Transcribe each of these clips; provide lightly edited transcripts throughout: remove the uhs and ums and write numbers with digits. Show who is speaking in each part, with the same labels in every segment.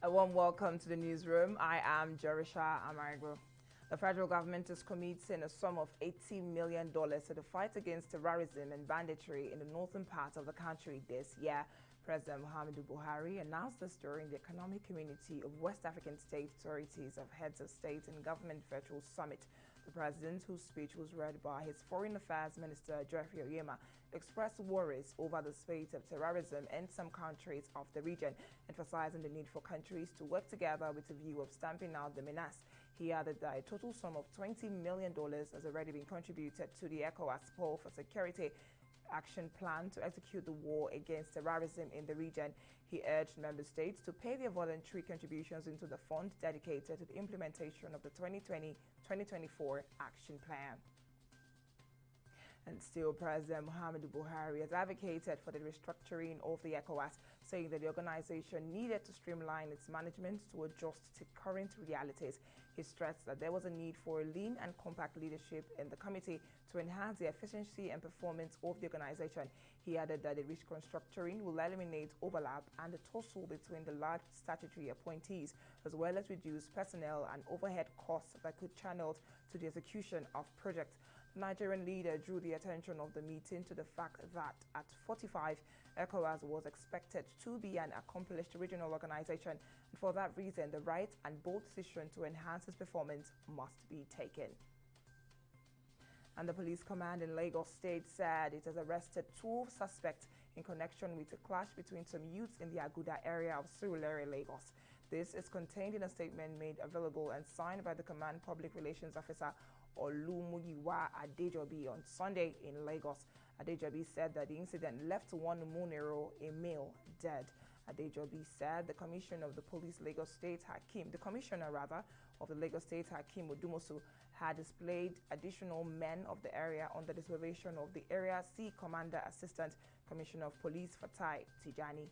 Speaker 1: A warm welcome to the newsroom. I am Jerusha Amarigbo. The federal government is committing a sum of $80 million to the fight against terrorism and banditry in the northern part of the country this year. President Muhammadu Buhari announced this during the Economic Community of West African State Authorities of Heads of State and Government Virtual Summit. The president, whose speech was read by his Foreign Affairs Minister Geoffrey Oyema, expressed worries over the spate of terrorism in some countries of the region, emphasizing the need for countries to work together with a view of stamping out the menace. He added that a total sum of $20 million has already been contributed to the ECOWAS Poll for Security Action Plan to execute the war against terrorism in the region. He urged member states to pay their voluntary contributions into the fund dedicated to the implementation of the 2020-2024 Action Plan. And still, President Muhammadu Buhari has advocated for the restructuring of the ECOWAS, saying that the organization needed to streamline its management to adjust to current realities. He stressed that there was a need for a lean and compact leadership in the committee to enhance the efficiency and performance of the organization. He added that the restructuring will eliminate overlap and the tussle between the large statutory appointees, as well as reduce personnel and overhead costs that could channeled to the execution of projects. The Nigerian leader drew the attention of the meeting to the fact that at 45, ECOWAS was expected to be an accomplished regional organization, and for that reason, the right and bold decision to enhance its performance must be taken. And the police command in Lagos State said it has arrested 12 suspects in connection with a clash between some youths in the Aguda area of Surulere, Lagos. This is contained in a statement made available and signed by the command public relations officer Olumuyiwa Adejobi on Sunday in Lagos. Adejobi said that the incident left one Munero, a male, dead. Adejobi said the commissioner of the Lagos State Hakim Odumosu had displayed additional men of the area under the supervision of the Area C Commander Assistant Commissioner of Police Fatai Tijani.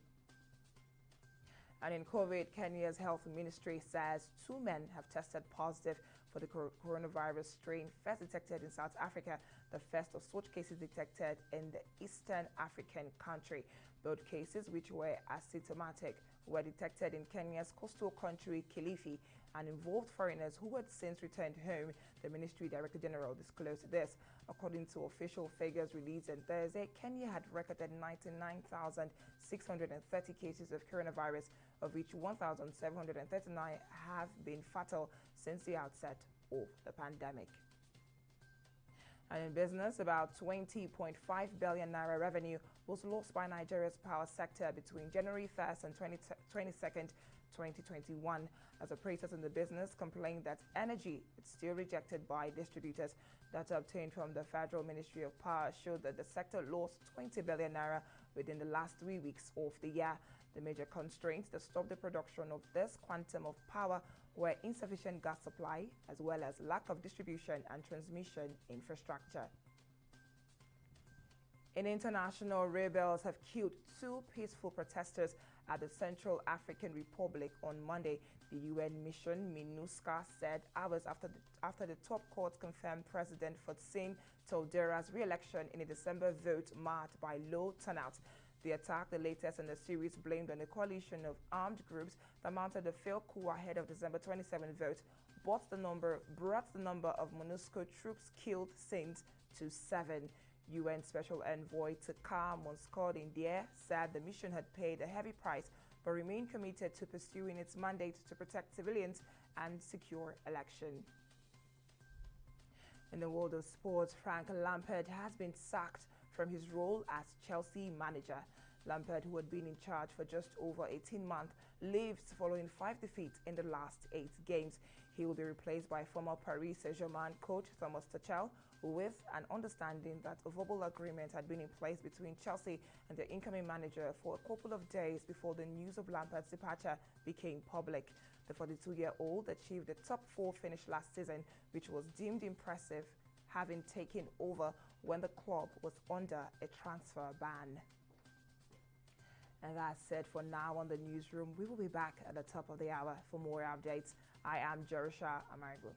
Speaker 1: And in COVID, Kenya's health ministry says 2 men have tested positive for the coronavirus strain first detected in South Africa, the first of such cases detected in the Eastern African country. Both cases, which were asymptomatic, were detected in Kenya's coastal country, Kilifi, and involved foreigners who had since returned home. The Ministry Director General disclosed this. According to official figures released on Thursday, Kenya had recorded 99,630 cases of coronavirus, of which 1,739 have been fatal since the outset of the pandemic. And in business, about 20.5 billion naira revenue was lost by Nigeria's power sector between January 1st and 22nd, 2021, as operators in the business complained that energy is still rejected by distributors. Data obtained from the Federal Ministry of Power showed that the sector lost 20 billion naira within the last 3 weeks of the year. The major constraints that stopped the production of this quantum of power were insufficient gas supply, as well as lack of distribution and transmission infrastructure. In international, rebels have killed 2 peaceful protesters at the Central African Republic on Monday. The UN mission MINUSCA said hours after the top court confirmed President Faustin Touadera's re-election in a December vote marked by low turnout. The attack, the latest in the series, blamed on a coalition of armed groups that mounted a failed coup ahead of December 27 vote, brought the number of MONUSCO troops killed since to 7. UN Special Envoy Taka Monscourt-Ndiaye said the mission had paid a heavy price but remained committed to pursuing its mandate to protect civilians and secure election. In the world of sports, Frank Lampard has been sacked from his role as Chelsea manager. Lampard, who had been in charge for just over 18 months, leaves following 5 defeats in the last 8 games. He will be replaced by former Paris Saint-Germain coach Thomas Tuchel, with an understanding that a verbal agreement had been in place between Chelsea and the incoming manager for a couple of days before the news of Lampard's departure became public. The 42-year-old achieved a top 4 finish last season, which was deemed impressive, having taken over when the club was under a transfer ban. And that's it for now on the newsroom. We will be back at the top of the hour for more updates. I am Jerusha Amarigbo.